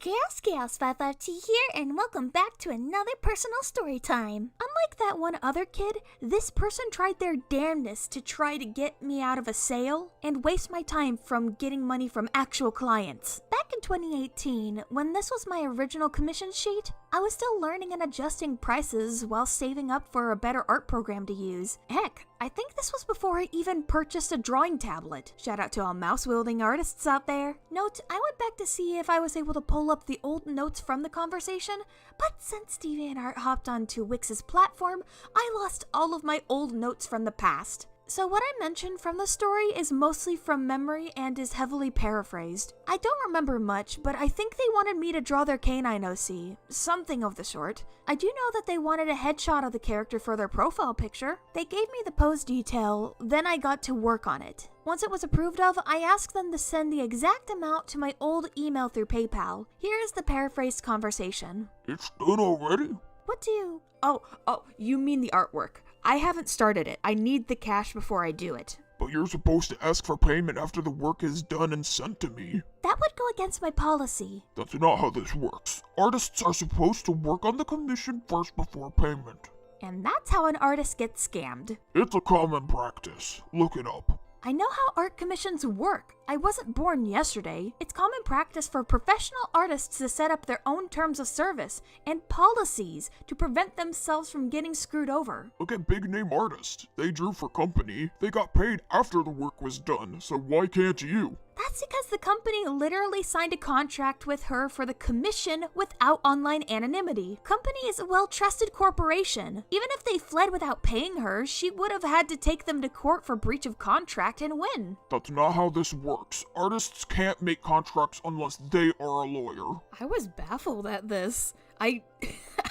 Chaos55t here, and welcome back to another personal story time. Unlike that one other kid, this person tried their damnedest to try to get me out of a sale and waste my time from getting money from actual clients. Back in 2018, when this was my original commission sheet, I was still learning and adjusting prices while saving up for a better art program to use. Heck, I think this was before I even purchased a drawing tablet. Shout out to all mouse-wielding artists out there. Note, I went back to see if I was able to pull up the old notes from the conversation, but since DeviantArt hopped onto Wix's platform, I lost all of my old notes from the past. So what I mentioned from the story is mostly from memory and is heavily paraphrased. I don't remember much, but I think they wanted me to draw their canine OC, something of the sort. I do know that they wanted a headshot of the character for their profile picture. They gave me the pose detail, then I got to work on it. Once it was approved of, I asked them to send the exact amount to my old email through PayPal. Here is the paraphrased conversation. It's done already? What do you... Oh, you mean the artwork. I haven't started it. I need the cash before I do it. But you're supposed to ask for payment after the work is done and sent to me. That would go against my policy. That's not how this works. Artists are supposed to work on the commission first before payment. And that's how an artist gets scammed. It's a common practice. Look it up. I know how art commissions work. I wasn't born yesterday. It's common practice for professional artists to set up their own terms of service and policies to prevent themselves from getting screwed over. Look at big name artists. They drew for company. They got paid after the work was done, so why can't you? That's because the company literally signed a contract with her for the commission without online anonymity. Company is a well-trusted corporation. Even if they fled without paying her, she would have had to take them to court for breach of contract and win. That's not how this works. Artists can't make contracts unless they are a lawyer. I was baffled at this. I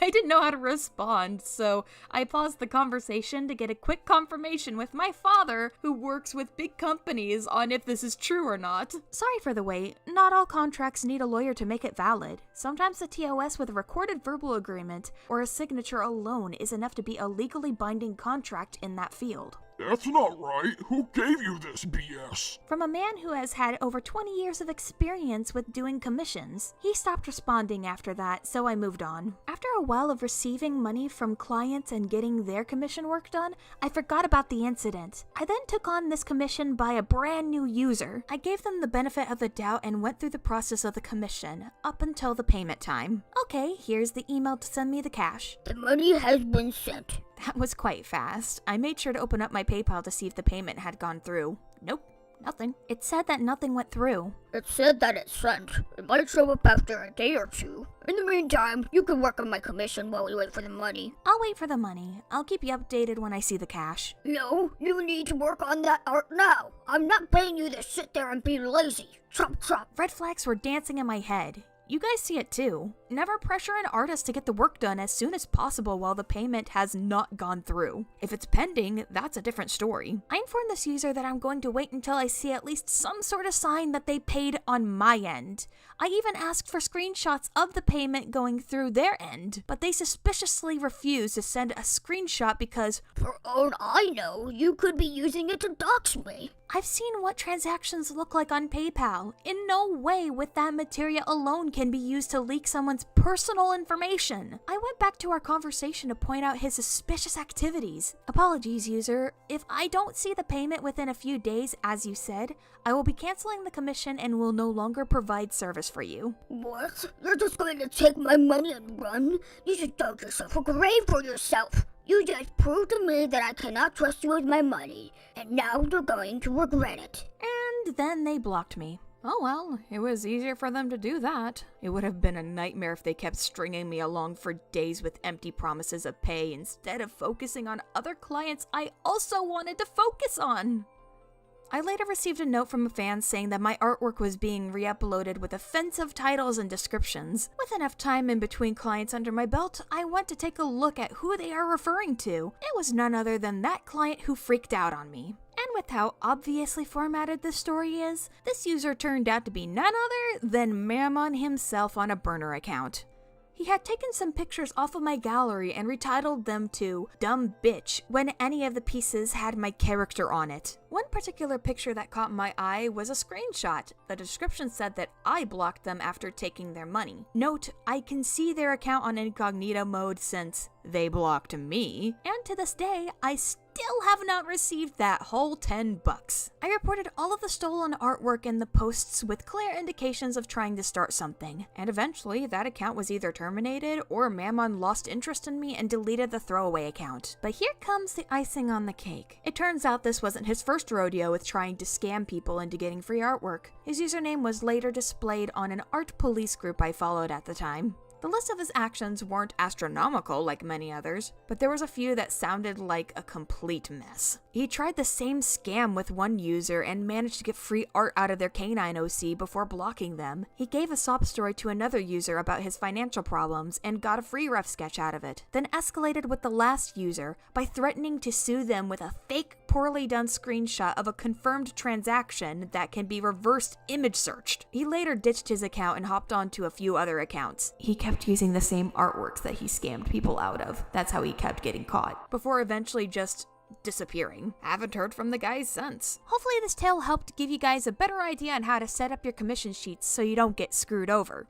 didn't know how to respond, so I paused the conversation to get a quick confirmation with my father, who works with big companies, on if this is true or not. Sorry for the wait. Not all contracts need a lawyer to make it valid. Sometimes the TOS with a recorded verbal agreement or a signature alone is enough to be a legally binding contract in that field. That's not right. Who gave you this BS? From a man who has had over 20 years of experience with doing commissions. He stopped responding after that, so I moved on. After a while of receiving money from clients and getting their commission work done, I forgot about the incident. I then took on this commission by a brand new user. I gave them the benefit of the doubt and went through the process of the commission, up until the payment time. Okay, here's the email to send me the cash. The money has been sent. That was quite fast. I made sure to open up my PayPal to see if the payment had gone through. Nope, nothing. It said that nothing went through. It said that it's sent. It might show up after a day or two. In the meantime, you can work on my commission while we wait for the money. I'll wait for the money. I'll keep you updated when I see the cash. No, you need to work on that art now. I'm not paying you to sit there and be lazy. Chop chop. Red flags were dancing in my head. You guys see it too. Never pressure an artist to get the work done as soon as possible while the payment has not gone through. If it's pending, that's a different story. I informed this user that I'm going to wait until I see at least some sort of sign that they paid on my end. I even asked for screenshots of the payment going through their end, but they suspiciously refused to send a screenshot because, for all I know, you could be using it to dox me. I've seen what transactions look like on PayPal. In no way with that material alone can be used to leak someone's personal information. I went back to our conversation to point out his suspicious activities. Apologies, user. If I don't see the payment within a few days, as you said, I will be canceling the commission and will no longer provide service for you. What? You're just going to take my money and run? You should dug yourself a grave for yourself. You just proved to me that I cannot trust you with my money, and now you're going to regret it. And then they blocked me. Oh well, it was easier for them to do that. It would have been a nightmare if they kept stringing me along for days with empty promises of pay instead of focusing on other clients I also wanted to focus on. I later received a note from a fan saying that my artwork was being re-uploaded with offensive titles and descriptions. With enough time in between clients under my belt, I went to take a look at who they are referring to. It was none other than that client who freaked out on me. And with how obviously formatted this story is, this user turned out to be none other than Mammon himself on a burner account. He had taken some pictures off of my gallery and retitled them to Dumb Bitch when any of the pieces had my character on it. One particular picture that caught my eye was a screenshot. The description said that I blocked them after taking their money. Note, I can see their account on incognito mode since they blocked me, and to this day, I still have not received that whole $10. I reported all of the stolen artwork in the posts with clear indications of trying to start something, and eventually that account was either terminated or Mammon lost interest in me and deleted the throwaway account. But here comes the icing on the cake. It turns out this wasn't his first rodeo with trying to scam people into getting free artwork. His username was later displayed on an art police group I followed at the time. The list of his actions weren't astronomical like many others, but there was a few that sounded like a complete mess. He tried the same scam with one user and managed to get free art out of their canine OC before blocking them. He gave a sob story to another user about his financial problems and got a free rough sketch out of it, then escalated with the last user by threatening to sue them with a fake, poorly done screenshot of a confirmed transaction that can be reverse image searched. He later ditched his account and hopped onto a few other accounts. He kept using the same artworks that he scammed people out of. That's how he kept getting caught, before eventually just disappearing. Haven't heard from the guys since. Hopefully this tale helped give you guys a better idea on how to set up your commission sheets so you don't get screwed over.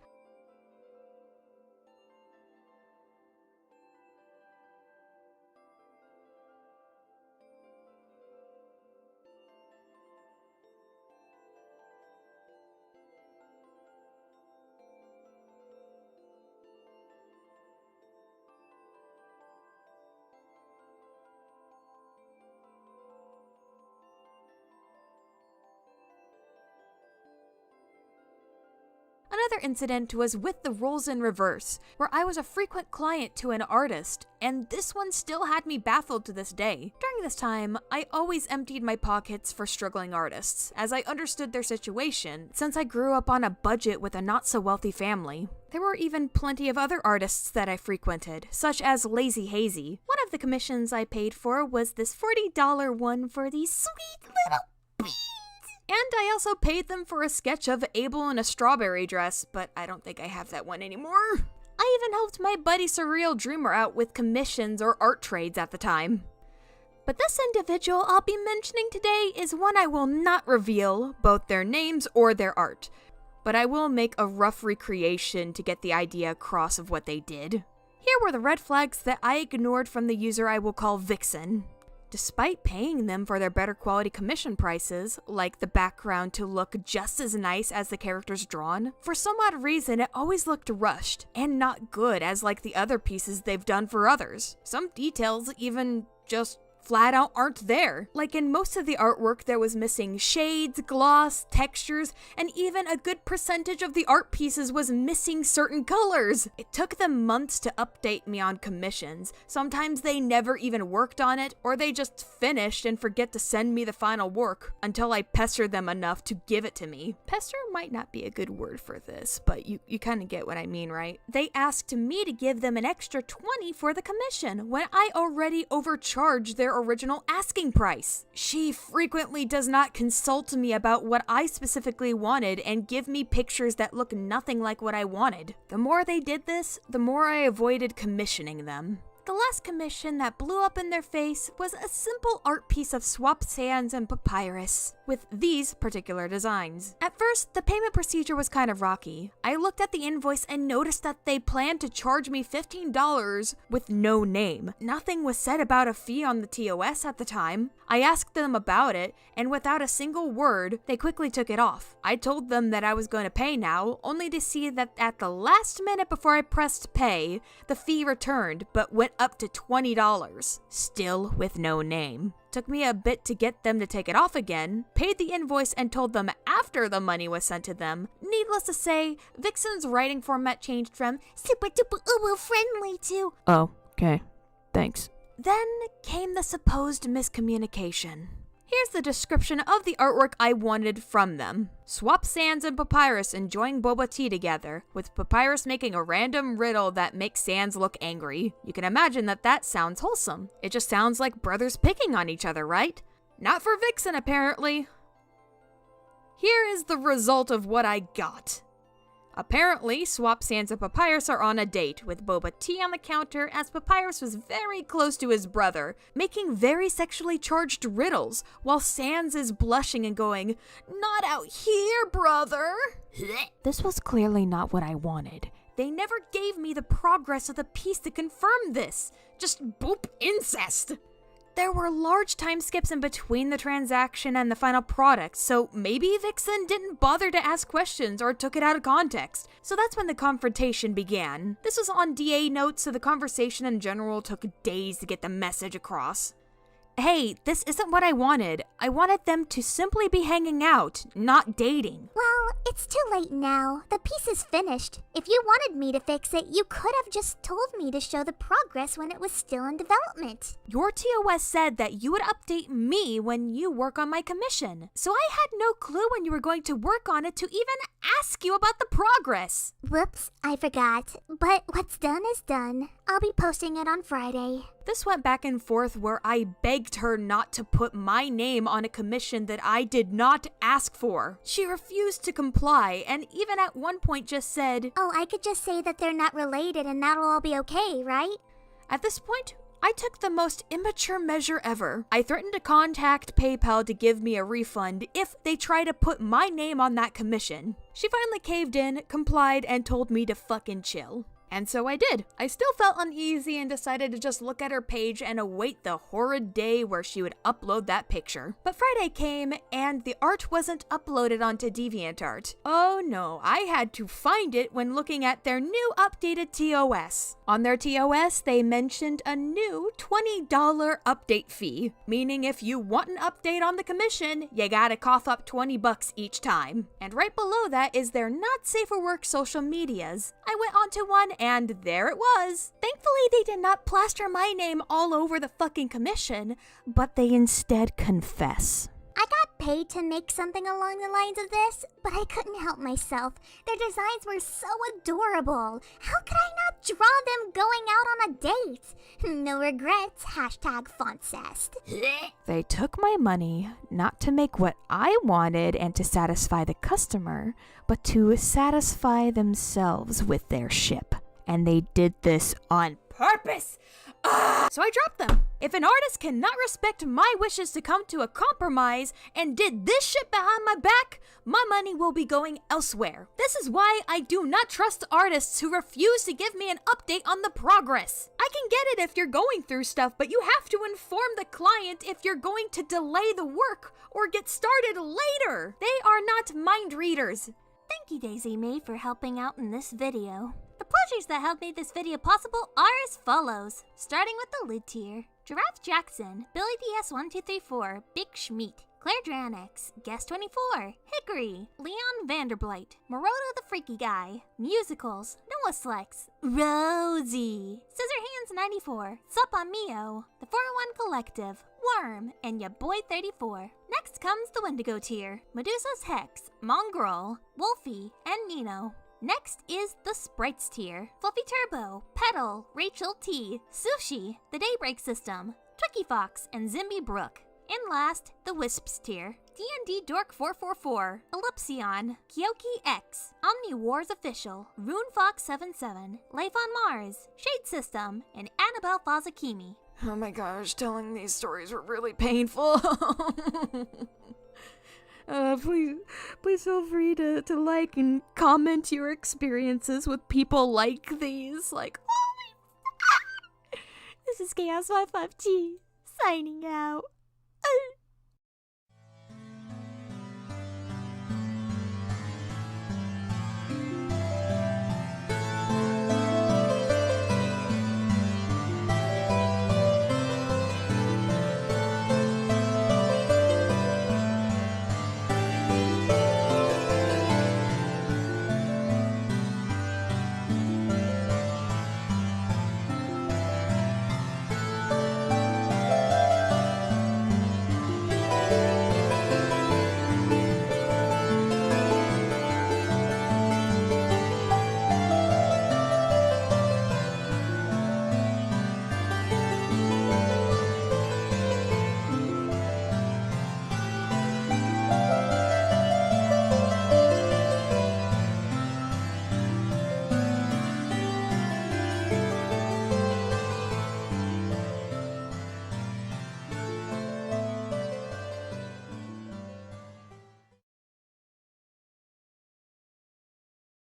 Another incident was with the roles in reverse, where I was a frequent client to an artist, and this one still had me baffled to this day. During this time, I always emptied my pockets for struggling artists, as I understood their situation, since I grew up on a budget with a not-so-wealthy family. There were even plenty of other artists that I frequented, such as Lazy Hazy. One of the commissions I paid for was this $40 one for these sweet little bees. And I also paid them for a sketch of Abel in a strawberry dress, but I don't think I have that one anymore. I even helped my buddy Surreal Dreamer out with commissions or art trades at the time. But this individual I'll be mentioning today is one I will not reveal, both their names or their art. But I will make a rough recreation to get the idea across of what they did. Here were the red flags that I ignored from the user I will call Vixen. Despite paying them for their better quality commission prices, like the background to look just as nice as the characters drawn, for some odd reason it always looked rushed, and not good as like the other pieces they've done for others. Some details even just flat out aren't there. Like in most of the artwork, there was missing shades, gloss, textures, and even a good percentage of the art pieces was missing certain colors. It took them months to update me on commissions. Sometimes they never even worked on it, or they just finished and forget to send me the final work until I pestered them enough to give it to me. Pester might not be a good word for this, but you kind of get what I mean, right? They asked me to give them an extra $20 for the commission when I already overcharged their original asking price. She frequently does not consult me about what I specifically wanted and give me pictures that look nothing like what I wanted. The more they did this, the more I avoided commissioning them. The last commission that blew up in their face was a simple art piece of swap sands and papyrus, with these particular designs. At first, the payment procedure was kind of rocky. I looked at the invoice and noticed that they planned to charge me $15 with no name. Nothing was said about a fee on the TOS at the time. I asked them about it, and without a single word, they quickly took it off. I told them that I was going to pay now, only to see that at the last minute before I pressed pay, the fee returned, but went up to $20, still with no name. Took me a bit to get them to take it off again, paid the invoice and told them after the money was sent to them. Needless to say, Vixen's writing format changed from super duper uber friendly to "Oh, okay, thanks." Then came the supposed miscommunication. Here's the description of the artwork I wanted from them. Swap Sands and Papyrus enjoying boba tea together, with Papyrus making a random riddle that makes Sands look angry. You can imagine that sounds wholesome. It just sounds like brothers picking on each other, right? Not for Vixen, apparently. Here is the result of what I got. Apparently, Swap Sans and Papyrus are on a date, with Boba tea on the counter as Papyrus was very close to his brother, making very sexually charged riddles, while Sans is blushing and going, "Not out here, brother!" This was clearly not what I wanted. They never gave me the progress of the piece to confirm this. Just boop incest. There were large time skips in between the transaction and the final product, so maybe Vixen didn't bother to ask questions or took it out of context. So that's when the confrontation began. This was on DA notes, so the conversation in general took days to get the message across. Hey, this isn't what I wanted. I wanted them to simply be hanging out, not dating. Well, it's too late now. The piece is finished. If you wanted me to fix it, you could have just told me to show the progress when it was still in development. Your TOS said that you would update me when you work on my commission, so I had no clue when you were going to work on it to even ask you about the progress. Whoops, I forgot. But what's done is done. I'll be posting it on Friday. This went back and forth where I begged her not to put my name on a commission that I did not ask for. She refused to comply and even at one point just said, Oh, I could just say that they're not related and that'll all be okay, right? At this point, I took the most immature measure ever. I threatened to contact PayPal to give me a refund if they try to put my name on that commission. She finally caved in, complied, and told me to fucking chill. And so I did. I still felt uneasy and decided to just look at her page and await the horrid day where she would upload that picture. But Friday came and the art wasn't uploaded onto DeviantArt. Oh no, I had to find it when looking at their new updated TOS. On their TOS, they mentioned a new $20 update fee, meaning if you want an update on the commission, you gotta cough up $20 each time. And right below that is their not safe for work social medias. I went onto one and there it was. Thankfully, they did not plaster my name all over the fucking commission, but they instead confess. I got paid to make something along the lines of this, but I couldn't help myself. Their designs were so adorable. How could I not draw them going out on a date? No regrets, #fontcest. They took my money not to make what I wanted and to satisfy the customer, but to satisfy themselves with their ship. And they did this on purpose. So I dropped them. If an artist cannot respect my wishes to come to a compromise and did this shit behind my back, my money will be going elsewhere. This is why I do not trust artists who refuse to give me an update on the progress. I can get it if you're going through stuff, but you have to inform the client if you're going to delay the work or get started later. They are not mind readers. Thank you, DaisyMae, for helping out in this video. The pledges that helped make this video possible are as follows. Starting with the lid tier. Giraffe Jackson, Billy DS1234, Big Schmeat, Claire Dranix, Guest24, Hickory, Leon Vanderblight, Moroto the Freaky Guy, Musicals, Noah Slex, Rosie, Scissorhands94, Sup on Mio, The 401 Collective, Worm, and ya boy 34. Next comes the Wendigo tier. Medusa's Hex, Mongrel, Wolfie, and Nino. Next is the Sprites tier. Fluffy Turbo, Petal, Rachel T, Sushi, The Daybreak System, Tricky Fox, and Zimby Brook. And last, the Wisps tier. D&D Dork 444, Ellipsion, Kyoki X, Omni Wars Official, Rune Fox 77, Life on Mars, Shade System, and Annabelle Fazakimi. Oh my gosh, telling these stories were really painful. Please feel free to like and comment your experiences with people like these. Like, oh my... This is Chaos55t, signing out.